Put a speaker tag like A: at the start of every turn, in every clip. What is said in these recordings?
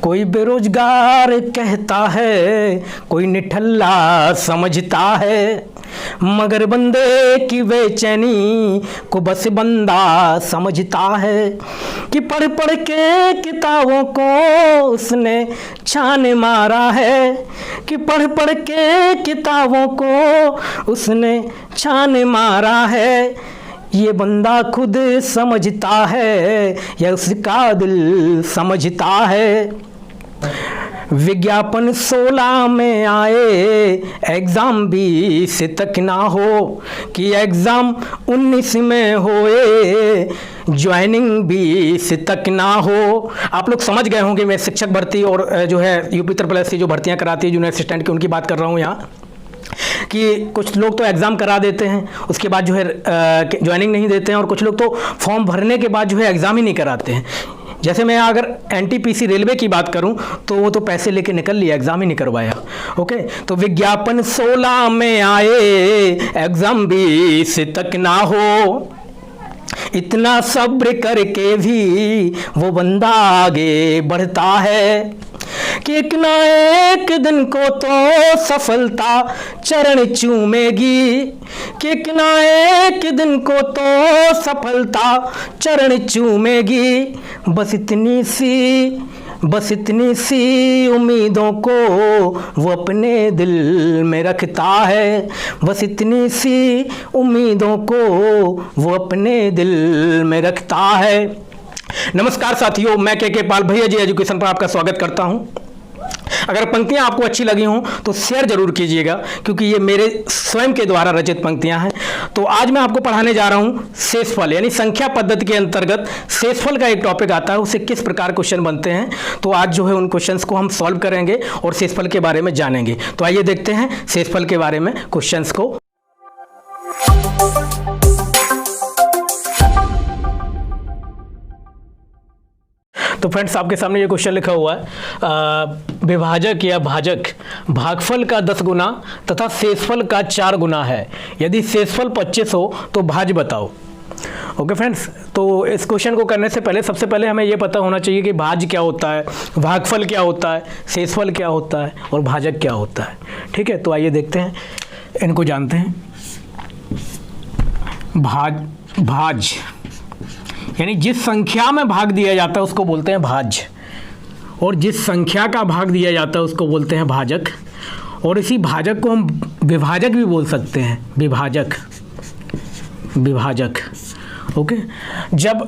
A: कोई बेरोजगार कहता है, कोई निठल्ला समझता है, मगर बंदे की बेचैनी को बस बंदा समझता है। कि पढ़ पढ़ के किताबों को उसने छान मारा है, कि पढ़ पढ़ के किताबों को उसने छान मारा है। ये बंदा खुद समझता है या उसका दिल समझता है। विज्ञापन 16 में आए, एग्ज़ाम 20 तक ना हो, कि एग्ज़ाम 19 में होए, ज्वाइनिंग 20 तक ना हो। आप लोग समझ गए होंगे मैं शिक्षक भर्ती और जो है यूपी ट्रिपल एस जो भर्तियाँ कराती है जूनियर असिस्टेंट की, उनकी बात कर रहा हूँ यहाँ। कि कुछ लोग तो एग्ज़ाम करा देते हैं, उसके बाद जो है ज्वाइनिंग नहीं देते हैं, और कुछ लोग तो फॉर्म भरने के बाद जो है एग्ज़ाम ही नहीं कराते हैं। जैसे मैं अगर एनटीपीसी रेलवे की बात करूं तो वो तो पैसे लेके निकल लिया, एग्ज़ाम ही नहीं करवाया। ओके, तो विज्ञापन 16 में आए, एग्ज़ाम 20 तक ना हो, इतना सब्र करके भी वो बंदा आगे बढ़ता है। कि एक ना एक दिन को तो सफलता चरण चूमेगी, कि एक ना एक दिन को तो सफलता चरण चूमेगी। बस इतनी सी उम्मीदों को वो अपने दिल में रखता है। बस इतनी सी उम्मीदों को वो अपने दिल में रखता है। नमस्कार साथियों, मैं के पाल भैया जी एजुकेशन पर आपका स्वागत करता हूं। अगर पंक्तियां आपको अच्छी लगी हों तो शेयर जरूर कीजिएगा, क्योंकि ये मेरे स्वयं के द्वारा रचित पंक्तियां हैं। तो आज मैं आपको पढ़ाने जा रहा हूं शेषफल, यानी संख्या पद्धति के अंतर्गत शेषफल का एक टॉपिक आता है, उससे किस प्रकार क्वेश्चन बनते हैं। तो आज जो है उन क्वेश्चंस को हम सॉल्व करेंगे और शेषफल के बारे में जानेंगे। तो आइए देखते हैं शेषफल के बारे में क्वेश्चंस को। तो फ्रेंड्स, आपके सामने ये क्वेश्चन लिखा हुआ है, विभाजक या भाजक भागफल का 10 गुना तथा शेषफल का 4 गुना है। यदि शेषफल 25 हो तो भाज्य बताओ। ओके फ्रेंड्स, तो इस क्वेश्चन को करने से पहले सबसे पहले हमें ये पता होना चाहिए कि भाज्य क्या होता है, भागफल क्या होता है, शेषफल क्या होता है और भाजक क्या होता है। ठीक है, तो आइए देखते हैं, इनको जानते हैं। भाज्य यानी जिस संख्या में भाग दिया जाता है उसको बोलते हैं भाज्य, और जिस संख्या का भाग दिया जाता है उसको बोलते हैं भाजक। और इसी भाजक को हम विभाजक भी बोल सकते हैं, विभाजक। ओके, जब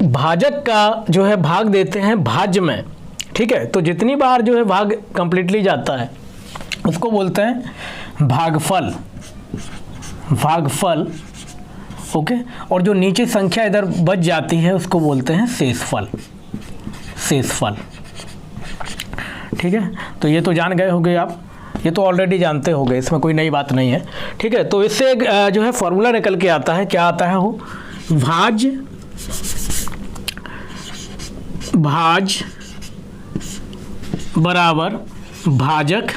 A: भाजक का जो है भाग देते हैं भाज्य में, ठीक है, तो जितनी बार जो है भाग कंप्लीटली जाता है उसको बोलते हैं भागफल। ओके, और जो नीचे संख्या इधर बच जाती है उसको बोलते हैं शेषफल। ठीक है, तो ये तो जान गए होंगे आप, ये तो ऑलरेडी जानते होंगे, इसमें कोई नई बात नहीं है। ठीक है, तो इससे जो है फॉर्मूला निकल के आता है, क्या आता है वो, भाज्य बराबर भाजक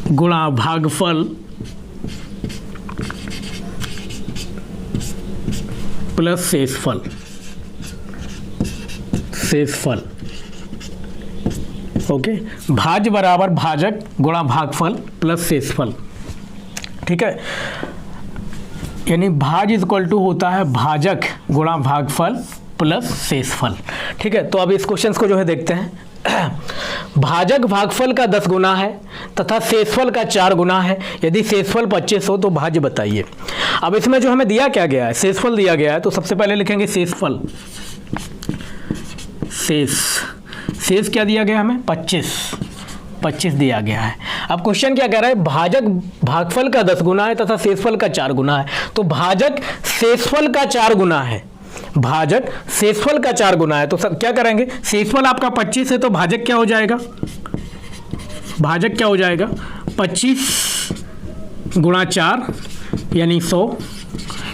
A: गुणा भागफल प्लस शेषफल। ओके, भाज्य बराबर भाजक गुणा भागफल प्लस शेषफल। ठीक है, यानी भाज्य इक्वल टू होता है भाजक गुणा भागफल प्लस शेषफल। ठीक है, तो अब इस क्वेश्चन को जो है देखते हैं। भाजक भागफल का 10 गुना है तथा शेषफल का 4 गुना है। यदि शेषफल 25 हो तो भाज्य बताइए। अब इसमें जो हमें दिया क्या गया है, शेषफल दिया गया है, तो सबसे पहले लिखेंगे शेषफल। शेष क्या दिया गया हमें, 25 दिया गया है। अब क्वेश्चन क्या कह रहा है, भाजक भागफल का 10 गुना है तथा शेषफल का 4 गुना है। तो भाजक शेषफल का 4 गुना है, भाजक शेषफल का 4 गुना है। तो सब क्या करेंगे, शेषफल आपका 25 है तो भाजक क्या हो जाएगा, 25 गुणा 4 यानी 100,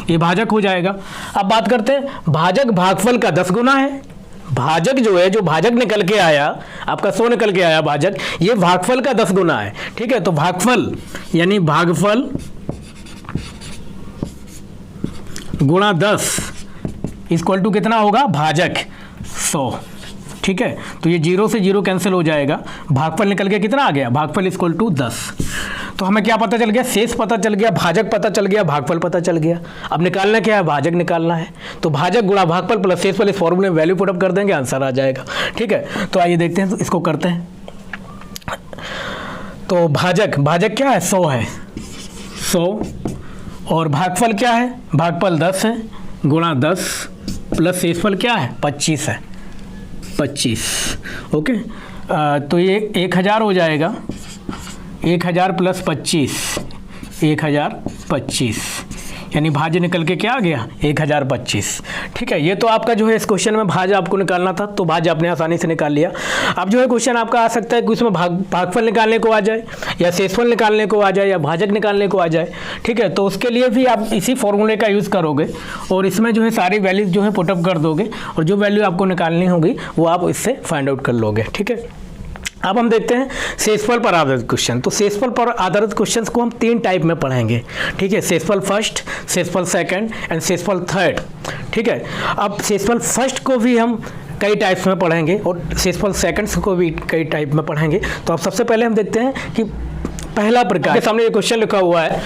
A: ये भाजक हो जाएगा। अब बात करते हैं, भाजक भागफल का 10 गुना है। भाजक जो है, जो भाजक निकल के आया आपका 100 निकल के आया भाजक, ये भागफल का 10 गुना है। ठीक है, तो भागफल यानी भागफल गुणा 10 इक्वल टू कितना होगा, भाजक। 100, ठीक है। तो ये 0 से 0 कैंसिल हो जाएगा, भागफल निकल के कितना आ गया, भागफल इक्वल टू 10। तो हमें क्या पता चल गया, शेष पता चल गया, भाजक पता चल गया, भागफल पता चल गया। अब निकालना क्या है, भाजक निकालना है। तो भाजक गुणा भागफल प्लस शेषफल, इस फॉर्मूले में वैल्यू पुटअप कर देंगे, आंसर आ जाएगा, ठीक है। तो आइए देखते हैं, तो इसको करते हैं। तो भाजक क्या है, 100 है, 100, और भागफल क्या है, भागफल 10 है, गुणा 10 प्लस शेषफल क्या है, 25 है, 25, ओके। तो ये 1000 हो जाएगा, 1000 प्लस 25, 1025, यानी भाज्य निकल के क्या आ गया, 1025, ठीक है। ये तो आपका जो है इस क्वेश्चन में भाज्य आपको निकालना था, तो भाज्य आपने आसानी से निकाल लिया। अब जो है क्वेश्चन आपका आ सकता है कि उसमें भागफल निकालने को आ जाए, या शेषफल निकालने को आ जाए, या भाजक निकालने को आ जाए, ठीक है। तो उसके लिए भी आप इसी फॉर्मूले का यूज़ करोगे और इसमें जो है सारी वैल्यूज जो है पुटअप कर दोगे, और जो वैल्यू आपको निकालनी होगी वो आप इससे फाइंड आउट कर लोगे, ठीक है। अब हम देखते हैं शेषफल पर आधारित क्वेश्चन। तो शेषफल पर आधारित क्वेश्चंस को हम 3 टाइप में पढ़ेंगे, ठीक है। शेषफल फर्स्ट, शेषफल सेकंड एंड शेषफल थर्ड, ठीक है। अब शेषफल फर्स्ट को भी हम कई टाइप्स में पढ़ेंगे और शेषफल सेकंड्स को भी कई टाइप में पढ़ेंगे। तो अब सबसे पहले हम देखते हैं कि पहला प्रकार के सामने ये क्वेश्चन लिखा हुआ है,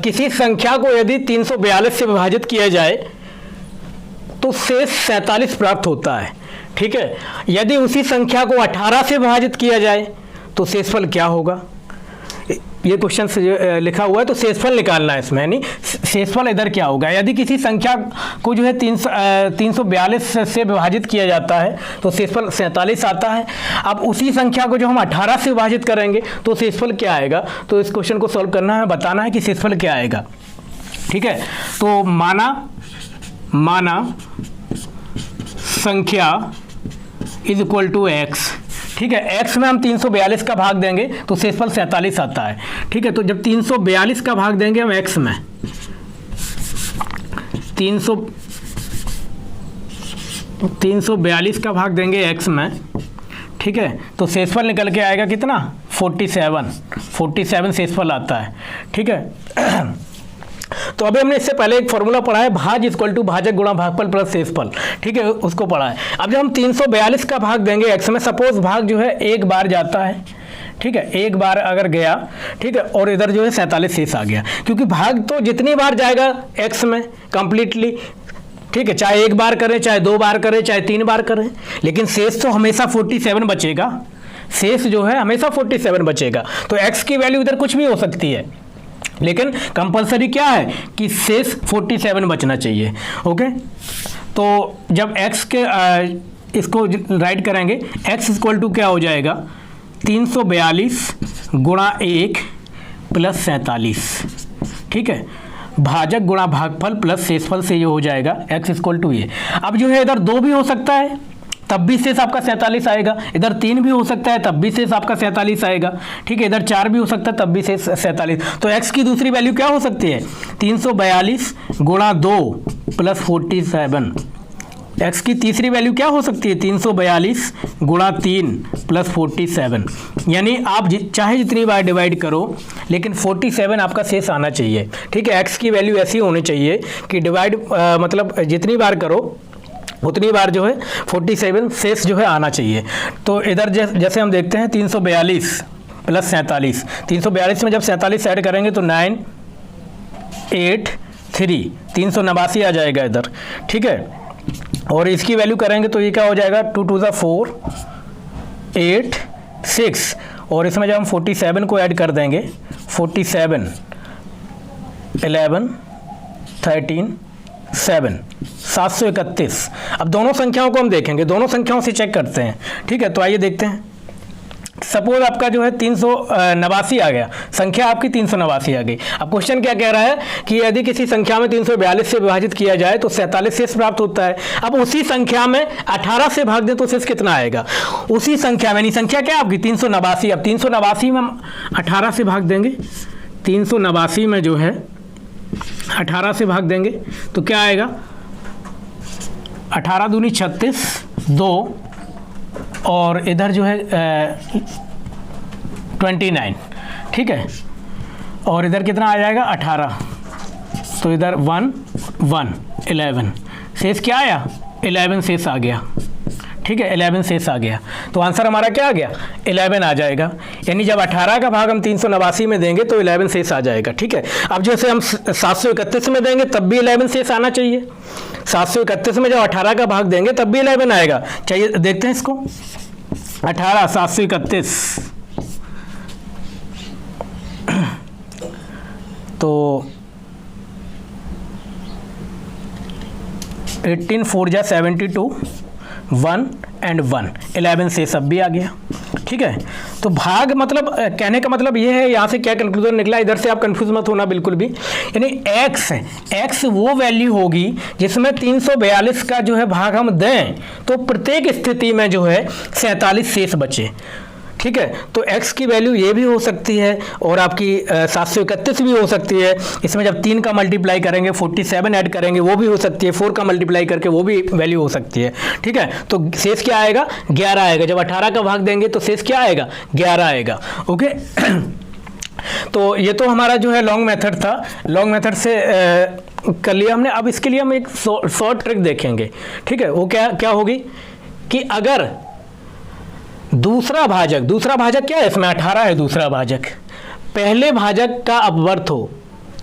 A: किसी संख्या को यदि 342 से विभाजित किया जाए तो शेष 47 प्राप्त होता है, ठीक है। यदि उसी संख्या को 18 से विभाजित किया जाए तो शेषफल क्या होगा, ये क्वेश्चन से लिखा हुआ है। तो शेषफल निकालना है इसमें, यानी शेषफल इधर क्या होगा। यदि किसी संख्या को जो है 342 से विभाजित किया जाता है तो शेषफल 47 आता है। अब उसी संख्या को जो हम 18 से विभाजित करेंगे तो शेषफल क्या आएगा। तो इस क्वेश्चन को सॉल्व करना है, बताना है कि शेषफल क्या आएगा, ठीक है। तो माना संख्या इज इक्वल टू एक्स, ठीक है। x में हम 342 का भाग देंगे तो शेषफल 47 आता है, ठीक है। तो जब 342 का भाग देंगे हम x में, 342 का भाग देंगे x में, ठीक है। तो शेषफल निकल के आएगा कितना, 47 शेषफल आता है, ठीक है। तो अभी हमने इससे पहले एक फॉर्मूला पढ़ा है, भाज इक्वल टू भाजक गुणा भागफल प्लस शेषफल, ठीक है, उसको पढ़ा है। अब जब हम 342 का भाग देंगे x में, सपोज भाग जो है एक बार जाता है, ठीक है, एक बार अगर गया, ठीक है, और इधर जो है 47 शेष आ गया, क्योंकि भाग तो जितनी बार जाएगा x में कंप्लीटली, ठीक है, चाहे एक बार करें, चाहे 2 बार करें, चाहे 3 बार करें, लेकिन शेष तो हमेशा 47 बचेगा, शेष जो है हमेशा 47 बचेगा। तो x की वैल्यू इधर कुछ भी हो सकती है, लेकिन कंपलसरी क्या है कि शेष 47 बचना चाहिए, ओके। तो जब x के इसको राइट करेंगे, x इक्वल टू क्या हो जाएगा, 342 गुणा 1 प्लस 47, ठीक है, भाजक गुणा भागफल प्लस शेषफल से ये हो जाएगा x इक्वल टू ये। अब जो है इधर 2 भी हो सकता है तब भी शेष आपका 47 आएगा, इधर 3 भी हो सकता है तब भी शेष आपका 47 आएगा, ठीक है, इधर 4 भी हो सकता है तब भी शेष 47। तो x की दूसरी वैल्यू क्या हो सकती है, 342 गुणा 2 प्लस 47। x की तीसरी वैल्यू क्या हो सकती है, 342 गुणा 3 प्लस 47। यानी आप चाहे जितनी बार डिवाइड करो लेकिन 47 आपका शेष आना चाहिए, ठीक है। x की वैल्यू ऐसी होनी चाहिए कि डिवाइड मतलब जितनी बार करो उतनी बार जो है 47 शेष जो है आना चाहिए। तो इधर जैसे हम देखते हैं 342 प्लस 47, 342 में जब 47 ऐड करेंगे तो 9 8 3 389 आ जाएगा इधर, ठीक है। और इसकी वैल्यू करेंगे तो ये क्या हो जाएगा, 2 2 4 8 6, और इसमें जब हम 47 को ऐड कर देंगे, 47 11 13 7 731। अब दोनों संख्याओं को हम देखेंगे, दोनों संख्याओं से चेक करते हैं, ठीक है। तो आइए देखते हैं, सपोज आपका जो है 389 आ गया, संख्या आपकी 389 आ गई। अब क्वेश्चन क्या कह रहा है कि यदि किसी संख्या में 342 से विभाजित किया जाए तो 47 शेष प्राप्त होता है। अब उसी संख्या में 18 से भाग दें तो शेष कितना आएगा, उसी संख्या में, संख्या क्या आपकी 389। अब 389 में हम 18 से भाग देंगे, 389 में जो है 18 से भाग देंगे तो क्या आएगा, 18 दूनी 36, 2 और इधर जो है 29, ठीक है, और इधर कितना आ जाएगा 18, तो इधर 1 1 11, शेष क्या आया 11 शेष आ गया, ठीक है, 11 शेष आ गया। तो आंसर हमारा क्या आ गया, 11 आ जाएगा। यानी जब 18 का भाग हम 389 में देंगे तो 11 शेष आ जाएगा। ठीक है, अब जैसे हम 731 में देंगे तब भी 11 शेष आना चाहिए। 731 में जब 18 का भाग देंगे तब भी 11 आएगा। चाहिए देखते हैं इसको, 18 731 तो 18 4 जा 72, 1 and 1, 11 से सब भी आ गया। ठीक है, तो भाग मतलब कहने का मतलब ये है, यहाँ से क्या कंक्लूजन निकला, इधर से आप कंफ्यूज मत होना बिल्कुल भी। यानी x वो वैल्यू होगी जिसमें 342 का जो है भाग हम दें तो प्रत्येक स्थिति में जो है 47 शेष बचे। ठीक है, तो x की वैल्यू ये भी हो सकती है और आपकी 731 भी हो सकती है। इसमें जब 3 का मल्टीप्लाई करेंगे 47 ऐड करेंगे वो भी हो सकती है, 4 का मल्टीप्लाई करके वो भी वैल्यू हो सकती है। ठीक है, तो शेष क्या आएगा, 11 आएगा। जब 18 का भाग देंगे तो शेष क्या आएगा, 11 आएगा। ओके तो ये तो हमारा जो है लॉन्ग मेथड था, लॉन्ग मेथड से कर लिया हमने। अब इसके लिए हम एक शॉर्ट ट्रिक देखेंगे। ठीक है, वो क्या होगी कि अगर दूसरा भाजक क्या है, इसमें 18 है दूसरा भाजक, पहले भाजक का अपवर्त हो।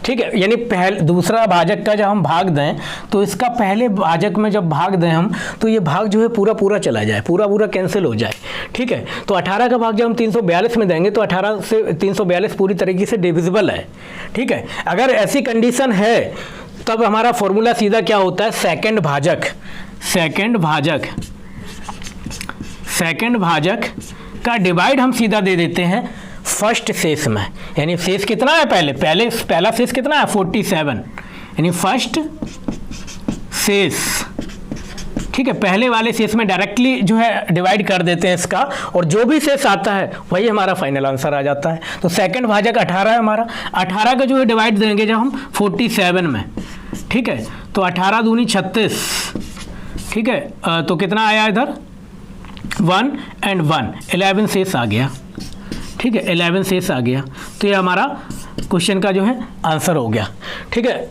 A: ठीक है, यानी दूसरा भाजक का जब हम भाग दें तो इसका पहले भाजक में जब भाग दें हम तो ये भाग जो है पूरा चला जाए, पूरा कैंसिल हो जाए। ठीक है, तो 18 का भाग जब हम 342 में देंगे तो 18 से 342 पूरी तरीके से डिविजिबल है। ठीक है, अगर ऐसी कंडीशन है तब हमारा फॉर्मूला सीधा क्या होता है, सेकंड भाजक का डिवाइड हम सीधा दे देते हैं फर्स्ट शेष में। यानी शेष कितना है, पहला शेष कितना है, 47, यानी फर्स्ट शेष। ठीक है, पहले वाले शेष में डायरेक्टली जो है डिवाइड कर देते हैं इसका, और जो भी शेष आता है वही हमारा फाइनल आंसर आ जाता है। तो सेकंड भाजक 18 है हमारा, 18 का जो है डिवाइड देंगे जब हम 47 में। ठीक है, तो 18 दूनी 36। ठीक है, तो कितना आया इधर, 1 and 1, 11 शेष आ गया। ठीक है, 11 शेष आ गया। तो ये हमारा क्वेश्चन का जो है आंसर हो गया। ठीक है,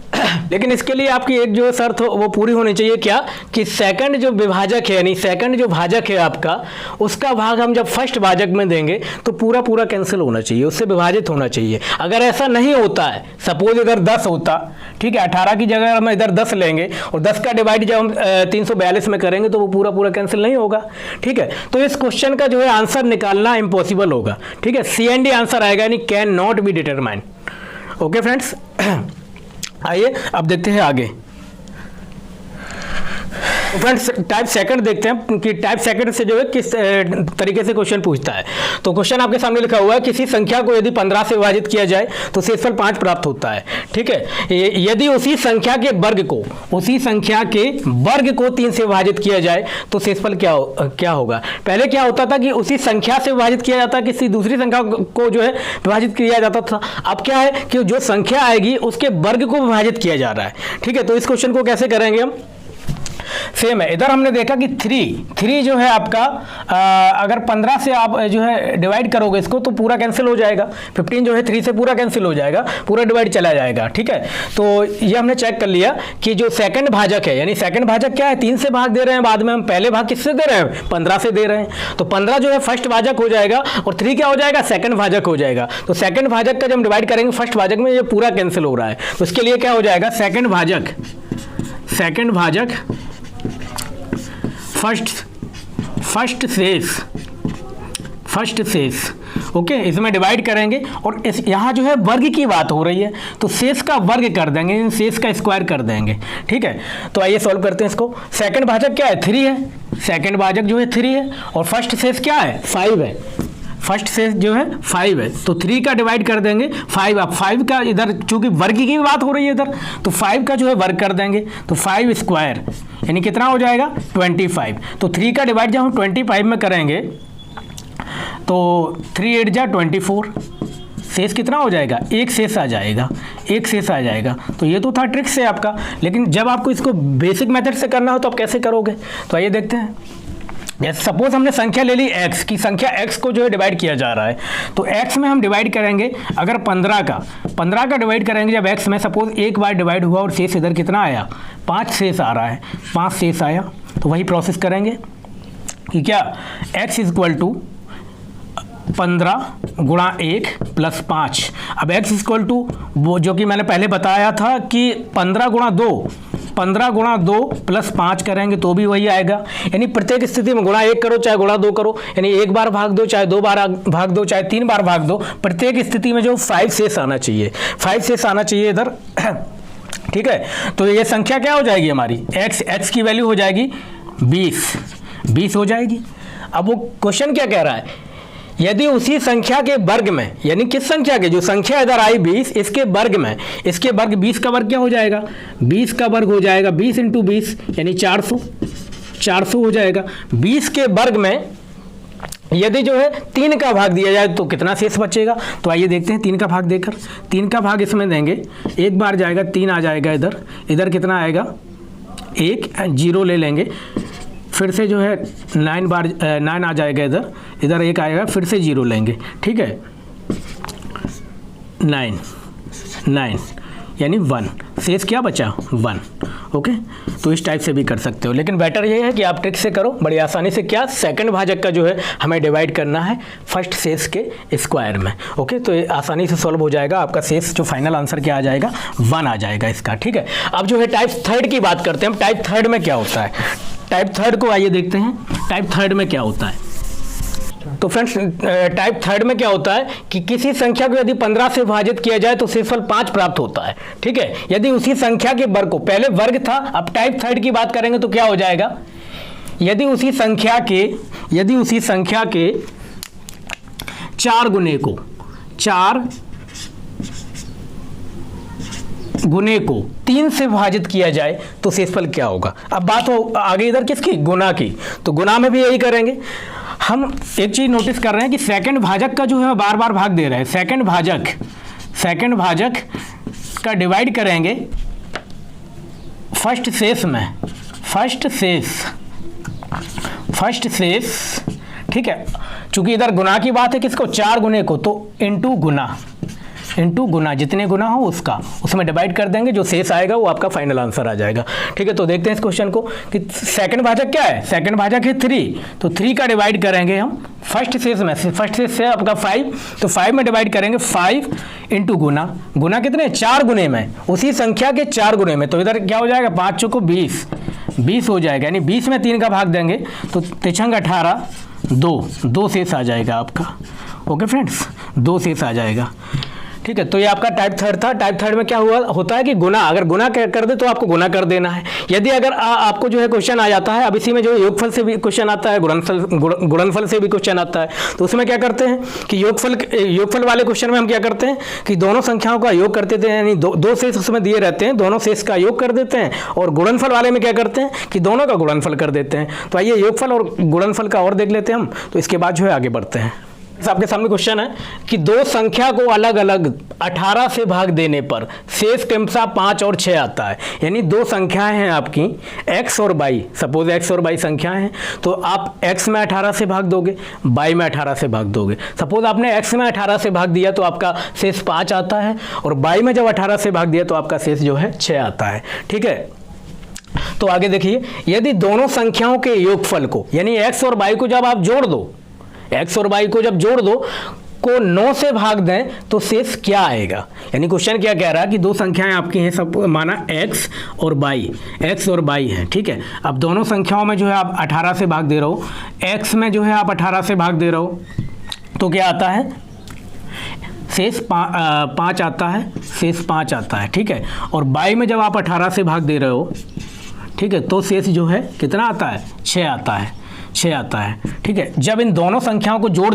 A: लेकिन इसके लिए आपकी एक जो शर्त हो वो पूरी होनी चाहिए, क्या कि सेकंड जो विभाजक है, यानी सेकंड जो भाजक है आपका, उसका भाग हम जब फर्स्ट भाजक में देंगे तो पूरा कैंसिल होना चाहिए, उससे विभाजित होना चाहिए। अगर ऐसा नहीं होता है, सपोज इधर 10 होता, ठीक है, 18 की जगह हम इधर 10 लेंगे और 10 का डिवाइड जब हम 342 में करेंगे तो वो पूरा कैंसिल नहीं होगा। ठीक है, तो इस क्वेश्चन का जो है आंसर निकालना इम्पॉसिबल होगा। ठीक है, C&D आंसर आएगा, यानी can not be determined. Okay friends, आइए अब देखते हैं आगे। फ्रेंड्स टाइप सेकंड देखते हैं कि टाइप सेकंड से जो है किस तरीके से क्वेश्चन पूछता है। तो क्वेश्चन आपके सामने लिखा हुआ है, किसी संख्या को यदि 15 से विभाजित किया जाए तो शेषफल 5 प्राप्त होता है। ठीक है, यदि उसी संख्या के वर्ग को 3 से विभाजित किया जाए तो शेषफल क्या होगा। पहले क्या होता था कि उसी संख्या से विभाजित किया जाता, किसी दूसरी संख्या को जो है विभाजित किया जाता था। अब क्या है कि जो संख्या आएगी उसके वर्ग को विभाजित किया जा रहा है। ठीक है, तो इस क्वेश्चन को कैसे करेंगे हम, सेम है। इधर हमने देखा कि 3 जो है आपका अगर 15 से आप जो है डिवाइड करोगे इसको तो पूरा कैंसिल हो जाएगा। 15 जो है 3 से पूरा कैंसिल हो जाएगा, पूरा डिवाइड चला जाएगा। ठीक है, तो ये हमने चेक कर लिया कि जो सेकंड भाजक है, यानी सेकंड भाजक क्या है, 3 से भाग दे रहे हैं, बाद में हम पहले भाग किससे दे रहे हैं, 15 से दे रहे हैं। तो 15 जो है फर्स्ट भाजक हो जाएगा और 3 क्या हो जाएगा, सेकंड भाजक हो जाएगा। तो सेकंड भाजक का जब हम डिवाइड करेंगे फर्स्ट भाजक में, ये पूरा कैंसिल हो रहा है। तो इसके लिए क्या हो जाएगा, सेकंड भाजक फर्स्ट शेष। ओके, इसमें डिवाइड करेंगे और इस यहाँ जो है वर्ग की बात हो रही है तो शेष का वर्ग कर देंगे, शेष का स्क्वायर कर देंगे। ठीक है, तो आइए सॉल्व करते हैं इसको। सेकंड भाजक क्या है, 3 है, सेकंड भाजक जो है 3 है और फर्स्ट शेष क्या है, 5 है। फर्स्ट शेष जो है 5 है, तो 3 का डिवाइड कर देंगे 5। अब 5 का इधर चूंकि वर्ग की बात हो रही है इधर, तो 5 का जो है वर्ग कर देंगे, तो 5 स्क्वायर यानी कितना हो जाएगा, 25। तो 3 का डिवाइड जब हम 25 में करेंगे तो 3 8 जा 24, शेष कितना हो जाएगा, एक शेष आ जाएगा। तो ये तो था ट्रिक से आपका, लेकिन जब आपको इसको बेसिक मेथड से करना हो तो आप कैसे करोगे, तो आइए देखते हैं। सपोज हमने संख्या ले ली x की, संख्या x को जो है डिवाइड किया जा रहा है, तो x में हम डिवाइड करेंगे अगर 15 का डिवाइड करेंगे जब x में, सपोज एक बार डिवाइड हुआ और शेष इधर कितना आया, 5 शेष आ रहा है, 5 शेष आया, तो वही प्रोसेस करेंगे। कि क्या x इक्वल टू 15 गुणा 1 प्लस 5। अब x इक्वल टू वो जो कि मैंने पहले बताया था कि 15 गुणा 2 प्लस 5 करेंगे तो भी वही आएगा। यानी प्रत्येक स्थिति में गुणा 1 करो चाहे गुणा 2 करो, यानी एक बार भाग दो चाहे 2 बार भाग दो चाहे 3 बार भाग दो, प्रत्येक स्थिति में जो 5 शेष आना चाहिए, 5 शेष आना चाहिए इधर। ठीक है, तो ये संख्या क्या हो जाएगी हमारी, x की वैल्यू हो जाएगी 20 हो जाएगी। अब वो क्वेश्चन क्या कह रहा है, यदि उसी संख्या के वर्ग में, यानी किस संख्या के, जो संख्या इधर आई 20, इसके वर्ग में, इसके वर्ग 20 का वर्ग क्या हो जाएगा, 20 का वर्ग हो जाएगा 20 × 20 यानी 400 हो जाएगा। 20 के वर्ग में यदि जो है 3 का भाग दिया जाए तो कितना शेष बचेगा, तो आइए देखते हैं 3 का भाग देकर। 3 का भाग इसमें देंगे, एक बार जाएगा 3 आ जाएगा, इधर कितना आएगा 1, 0 ले लेंगे, फिर से जो है 9 आ जाएगा, इधर 1 आएगा, फिर से 0 लेंगे। ठीक है, 9 यानी 1, शेष क्या बचा 1। ओके, तो इस टाइप से भी कर सकते हो, लेकिन बेटर ये है कि आप ट्रिक से करो बड़ी आसानी से। क्या सेकंड भाजक का जो है हमें डिवाइड करना है फर्स्ट शेष के स्क्वायर में। ओके, तो ये आसानी से सॉल्व हो जाएगा, आपका शेष जो फाइनल आंसर क्या आ जाएगा 1 आ जाएगा इसका। ठीक है, अब जो है टाइप थर्ड की बात करते हैं। टाइप थर्ड में क्या होता है, टाइप थर्ड को आइए देखते हैं, टाइप थर्ड में क्या होता है। तो फ्रेंड्स, टाइप थर्ड में क्या होता है कि किसी संख्या को यदि 15 से विभाजित किया जाए तो शेषफल 5 प्राप्त होता है। ठीक है, यदि उसी संख्या के वर्ग को, पहले वर्ग था, अब टाइप थर्ड की बात करेंगे तो क्या हो जाएगा, यदि उसी संख्या के 4 गुने को 3 से विभाजित किया जाए तो शेषफल क्या होगा। अब बात हो आगे इधर किसकी, गुना की, तो गुना में भी यही करेंगे। हम एक चीज नोटिस कर रहे हैं कि सेकंड भाजक का जो है बार बार भाग दे रहे हैं। सेकंड भाजक का डिवाइड करेंगे फर्स्ट शेष। ठीक है, चूंकि इधर गुना की बात है, किसको 4 गुने को, तो इंटू गुना जितने गुना हो उसमें डिवाइड कर देंगे, जो शेष आएगा वो आपका फाइनल आंसर आ जाएगा। ठीक है, तो देखते हैं इस क्वेश्चन को कि सेकंड भाजक क्या है, सेकंड भाजक है 3, तो 3 का डिवाइड करेंगे हम फर्स्ट शेष में, फर्स्ट शेष से आपका 5, तो 5 में डिवाइड करेंगे 5 इंटू गुना कितने 4 गुने में, उसी संख्या के 4 गुने में, तो इधर क्या हो जाएगा 5 चौको 20 हो जाएगा, यानी 20 में 3 का भाग देंगे तो 3 18 2 शेष आ जाएगा आपका। ओके फ्रेंड्स, 2 शेष आ जाएगा। ठीक है, तो ये आपका टाइप थर्ड था। टाइप थर्ड में क्या होता है कि गुना, अगर गुना कर दे तो आपको गुना कर देना है। यदि अगर आपको जो है क्वेश्चन आ जाता है, अब इसी में जो योगफल से भी क्वेश्चन आता है, गुणनफल से भी क्वेश्चन आता है, तो उसमें क्या करते हैं कि योगफल वाले क्वेश्चन में हम क्या करते हैं कि दोनों संख्याओं का योग कर देते हैं, यानी दो शेष उसमें दिए रहते हैं, दोनों शेष का योग कर देते हैं, और गुणनफल वाले में क्या करते हैं कि दोनों का गुणनफल कर देते हैं। तो आइए योगफल और गुणनफल का और देख लेते हैं हम, तो इसके बाद जो है आगे बढ़ते हैं। आपके सामने क्वेश्चन है कि दो संख्या को अलग अलग 18 से भाग देने पर शेष क्रमशः 5 और 6 आता है। यानी दो संख्याएं हैं आपकी x और y, सपोज x और y संख्याएं हैं, तो आप x में 18 से भाग दोगे, y में 18 से भाग दोगे। सपोज आपने x में 18 से भाग दिया तो आपका शेष 5 आता है, और y में जब 18 से भाग दिया तो आपका शेष जो है 6 आता है। ठीक है, तो आगे देखिए, यदि दोनों संख्याओं के योगफल को, यानी x और y को जब आप जोड़ दो, x और y को जब जोड़ दो को 9 से भाग दें तो शेष क्या आएगा। यानी क्वेश्चन क्या कह रहा है कि दो संख्याएं आपकी हैं, सब माना x और y है। ठीक है, अब दोनों संख्याओं में जो है आप 18 से भाग दे रहे हो, x में जो है आप 18 से भाग दे रहे हो तो क्या आता है, शेष 5 आता है, शेष 5 आता है। ठीक है, और y में जब आप 18 से भाग दे रहे हो, ठीक है, तो शेष जो है कितना आता है, 6 आता है, 6 आता है। ठीक है, जब इन दोनों संख्याओं को जोड़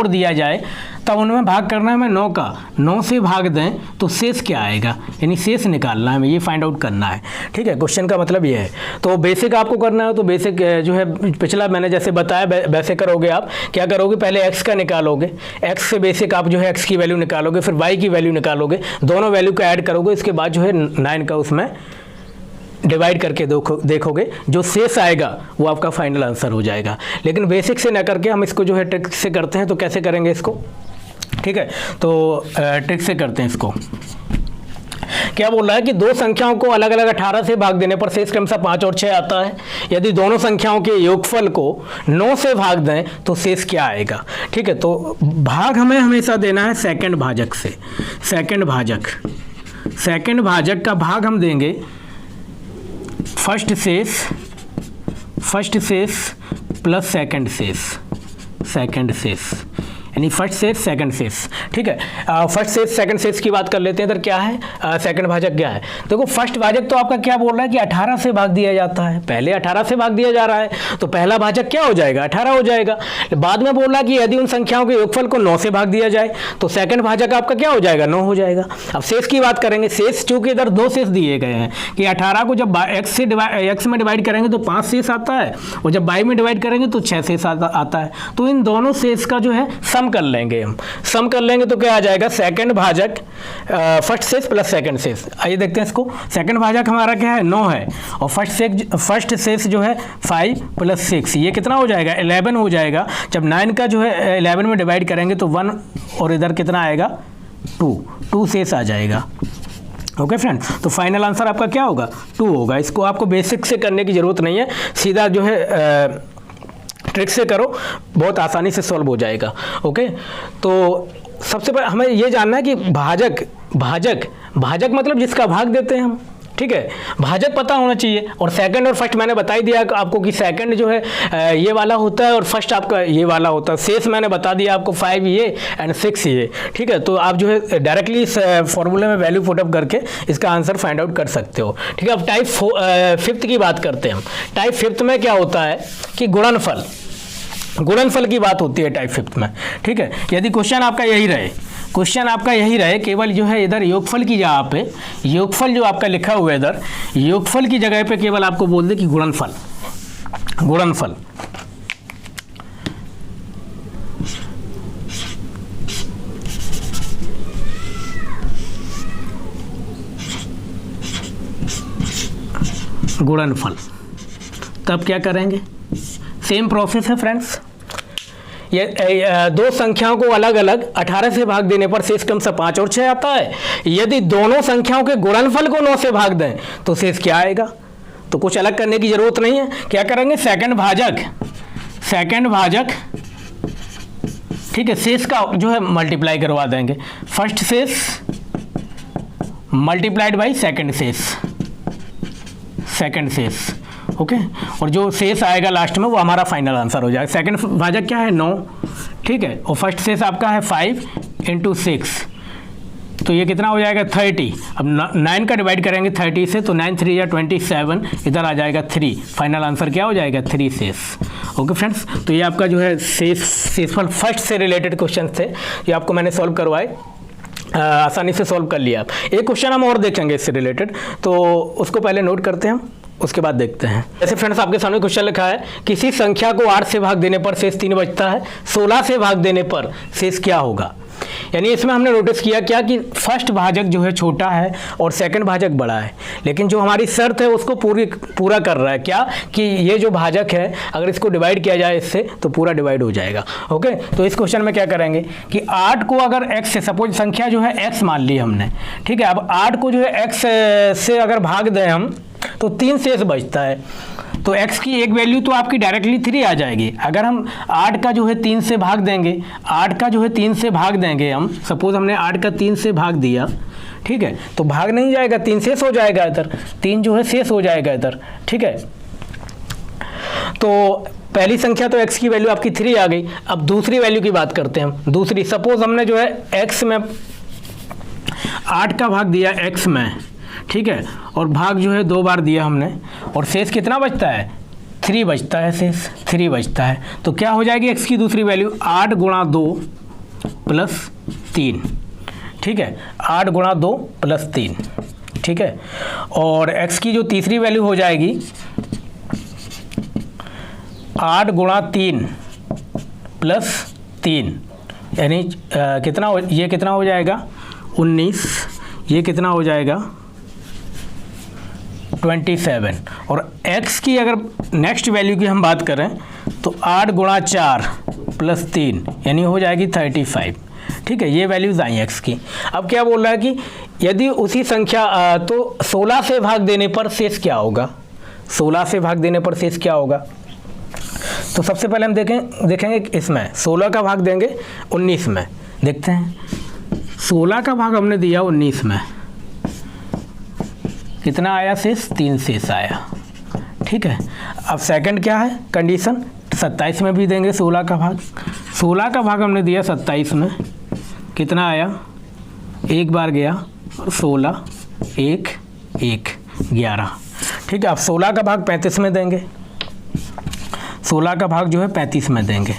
A: दिया जाए, तब उनमें भाग करना है हमें 9 का, 9 से भाग दें तो शेष क्या आएगा, यानी शेष निकालना है हमें, ये फाइंड आउट करना है। ठीक है, क्वेश्चन का मतलब ये है। तो बेसिक आपको करना है, तो बेसिक जो है पिछला मैंने जैसे बताया वैसे करोगे। आप क्या करोगे, पहले x का निकालोगे, x से बेसिक आप जो है x की वैल्यू निकालोगे, फिर y की वैल्यू निकालोगे, दोनों वैल्यू को ऐड करोगे, इसके बाद जो है 9 का उसमें डिवाइड करके देखोगे, जो शेष आएगा वो आपका फाइनल आंसर हो जाएगा। लेकिन बेसिक से ना करके हम इसको जो है ट्रिक से करते हैं। तो कैसे करेंगे इसको, ठीक है, तो ट्रिक से करते हैं इसको क्या बोल रहा है कि दो संख्याओं को अलग अलग 18 से भाग देने पर शेष क्रमशः 5 और 6 आता है। यदि दोनों संख्याओं के योगफल को 9 से भाग दें तो शेष क्या आएगा। ठीक है, तो भाग हमें हमेशा देना है सेकंड भाजक से। सेकंड भाजक का भाग हम देंगे फर्स्ट शेष प्लस सेकंड शेष, यानी फर्स्ट शेष सेकंड शेष। ठीक है, फर्स्ट शेष सेकंड शेष की बात कर लेते हैं। इधर क्या है, सेकंड भाजक क्या है। देखो फर्स्ट भाजक तो आपका क्या बोल रहा है कि 18 से भाग दिया जाता है, पहले 18 से भाग दिया जा रहा है, तो पहला भाजक क्या हो जाएगा, 18 हो जाएगा। बाद में बोल रहा है कि यदि उन संख्याओं के योगफल को 9 से भाग दिया जाए तो सेकंड भाजक आपका क्या हो जाएगा, 9 हो जाएगा। अब शेष की बात करेंगे। शेष चूंकि इधर 2 शेष दिए गए हैं कि 18 को जब x में डिवाइड करेंगे तो 5 शेष आता है, और जब y में डिवाइड करेंगे तो 6 शेष आता है। तो इन दोनों शेष का जो है सम कर लेंगे हम। सम कर लेंगे तो क्या आ जाएगा, सेकंड भाजक फर्स्ट शेष प्लस सेकंड शेष। आइए देखते हैं इसको। सेकंड भाजक हमारा क्या है, 9 है, और फर्स्ट शेष जो है 5 प्लस 6, ये कितना हो जाएगा, 11 हो जाएगा। जब 9 का जो है 11 में डिवाइड करेंगे तो 1, और इधर कितना आएगा, 2 शेष आ जाएगा। ओके फ्रेंड्स, तो फाइनल आंसर आपका क्या होगा, 2 होगा। इसको आपको बेसिक से करने की ज़रूरत नहीं है, सीधा जो है ट्रिक से करो, बहुत आसानी से सॉल्व हो जाएगा। ओके, तो सबसे पहले हमें ये जानना है कि भाजक मतलब जिसका भाग देते हैं हम। ठीक है, भाजक पता होना चाहिए। और सेकंड और फर्स्ट मैंने बता ही दिया आपको कि सेकंड जो है ये वाला होता है और फर्स्ट आपका ये वाला होता है। शेष मैंने बता दिया आपको 5 ये एंड 6 ये। ठीक है, तो आप जो है डायरेक्टली इस फॉर्मूले में वैल्यू पुटअप करके इसका आंसर फाइंड आउट कर सकते हो। ठीक है, अब टाइप 5th की बात करते हैं हम। टाइप 5th में क्या होता है कि गुणनफल की बात होती है टाइप 5th में। ठीक है, यदि क्वेश्चन आपका यही रहे केवल जो है इधर योगफल की जगह पे, योगफल जो आपका लिखा हुआ है इधर, योगफल की जगह पे केवल आपको बोल दे कि गुणनफल। तब क्या करेंगे, सेम प्रोसेस है फ्रेंड्स। ये दो संख्याओं को अलग अलग 18 से भाग देने पर शेष क्रमशः 5 और 6 आता है। यदि दोनों संख्याओं के गुणनफल को 9 से भाग दें तो शेष क्या आएगा। तो कुछ अलग करने की जरूरत नहीं है, क्या करेंगे, सेकंड भाजक ठीक है, शेष का जो है मल्टीप्लाई करवा देंगे। फर्स्ट शेष मल्टीप्लाइड बाई सेकंड शेष। ओके, और जो शेष आएगा लास्ट में वो हमारा फाइनल आंसर हो जाएगा। सेकंड भाजक क्या है, 9। ठीक है, और फर्स्ट शेष आपका है 5 × 6, तो ये कितना हो जाएगा, 30। अब 9 का डिवाइड करेंगे 30 से तो 9 3 या 27, इधर आ जाएगा 3। फाइनल आंसर क्या हो जाएगा, 3 शेष। ओके फ्रेंड्स, तो ये आपका जो है शेषफल फर्स्ट से रिलेटेड क्वेश्चन थे, ये आपको मैंने सॉल्व करवाए, आसानी से सॉल्व कर लिया आप। एक क्वेश्चन हम और देखेंगे इससे रिलेटेड, तो उसको पहले नोट करते हैं हम, उसके बाद देखते हैं। जैसे फ्रेंड्स आपके सामने क्वेश्चन लिखा है, किसी संख्या को 8 से भाग देने पर शेष 3 बचता है, 16 से भाग देने पर शेष क्या होगा। यानी इसमें हमने नोटिस किया क्या कि फर्स्ट भाजक जो है छोटा है और सेकंड भाजक बड़ा है, लेकिन जो हमारी शर्त है उसको पूरा कर रहा है, क्या कि ये जो भाजक है अगर इसको डिवाइड किया जाए इससे तो पूरा डिवाइड हो जाएगा। ओके, तो इस क्वेश्चन में क्या करेंगे कि 8 को अगर x से, सपोज संख्या जो है x मान ली हमने, ठीक है, अब 8 को जो है x से अगर भाग दें हम तो 3 शेष बचता है, तो x की एक वैल्यू तो आपकी डायरेक्टली 3 आ जाएगी। अगर हम 8 का जो है 3 से भाग देंगे, 8 का जो है 3 से भाग देंगे हम, सपोज हमने 8 का 3 से भाग दिया, ठीक है, तो भाग नहीं जाएगा, 3 शेष हो जाएगा इधर, 3 जो है शेष हो जाएगा इधर। ठीक है, तो पहली संख्या तो x की वैल्यू आपकी 3 आ गई। अब दूसरी वैल्यू की बात करते हैं हम। दूसरी, सपोज हमने जो है x में 8 का भाग दिया x में, ठीक है, और भाग जो है 2 बार दिया हमने, और शेष कितना बचता है, 3 बचता है, शेष 3 बचता है। तो क्या हो जाएगी x की दूसरी वैल्यू, 8 × 2 + 3। ठीक है, 8 × 2 + 3। ठीक है, और x की जो तीसरी वैल्यू हो जाएगी 8 × 3 + 3, यानी कितना, ये कितना हो जाएगा 19, ये कितना हो जाएगा 27। और x की अगर नेक्स्ट वैल्यू की हम बात करें तो 8 × 4 + 3 यानी हो जाएगी 35। ठीक है, ये वैल्यूज़ आई एक्स की। अब क्या बोल रहा है कि यदि उसी संख्या तो 16 से भाग देने पर शेष क्या होगा, 16 से भाग देने पर शेष क्या होगा। तो सबसे पहले हम देखेंगे इसमें 16 का भाग देंगे 19 में। देखते हैं 16 का भाग हमने दिया 19 में, कितना आया शेष, 3 शेष आया। ठीक है, अब सेकंड क्या है कंडीशन, 27 में भी देंगे 16 का भाग। 16 का भाग हमने दिया 27 में, कितना आया, एक बार गया और 16 1 1 11। ठीक है, अब 16 का भाग 35 में देंगे, 16 का भाग जो है 35 में देंगे।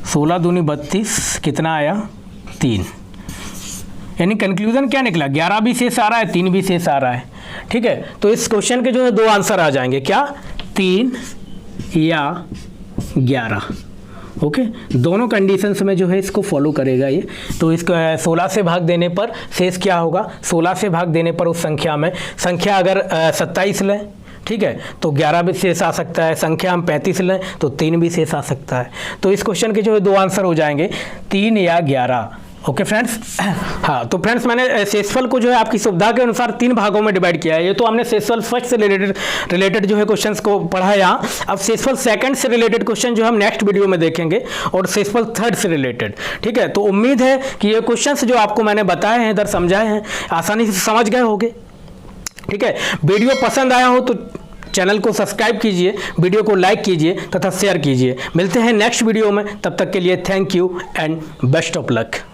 A: 16 दूनी 32, कितना आया 3। यानी कंक्लूजन क्या निकला, 11 भी शेष आ रहा है, 3 भी शेष आ रहा है। ठीक है, तो इस क्वेश्चन के जो है 2 आंसर आ जाएंगे, क्या 3 या 11। ओके, दोनों कंडीशंस में जो है इसको फॉलो करेगा ये। तो इसको 16 से भाग देने पर शेष क्या होगा, 16 से भाग देने पर उस संख्या में, संख्या अगर 27 लें, ठीक है, तो 11 भी शेष आ सकता है, संख्या हम 35 लें तो 3 भी शेष आ सकता है। तो इस क्वेश्चन के जो है 2 आंसर हो जाएंगे, 3 या 11। ओके फ्रेंड्स, हाँ तो फ्रेंड्स मैंने शेषफल को जो है आपकी सुविधा के अनुसार 3 भागों में डिवाइड किया है। ये तो हमने शेषफल फर्स्ट से रिलेटेड जो है क्वेश्चंस को पढ़ा है यहाँ। अब शेषफल सेकंड से रिलेटेड क्वेश्चन जो हम नेक्स्ट वीडियो में देखेंगे, और शेषफल थर्ड से रिलेटेड। ठीक है, तो उम्मीद है कि ये क्वेश्चंस जो आपको मैंने बताए हैं, इधर समझाए हैं, आसानी से समझ गए होंगे। ठीक है, वीडियो पसंद आया हो तो चैनल को सब्सक्राइब कीजिए, वीडियो को लाइक कीजिए तथा शेयर कीजिए। मिलते हैं नेक्स्ट वीडियो में, तब तक के लिए thank you and best of luck.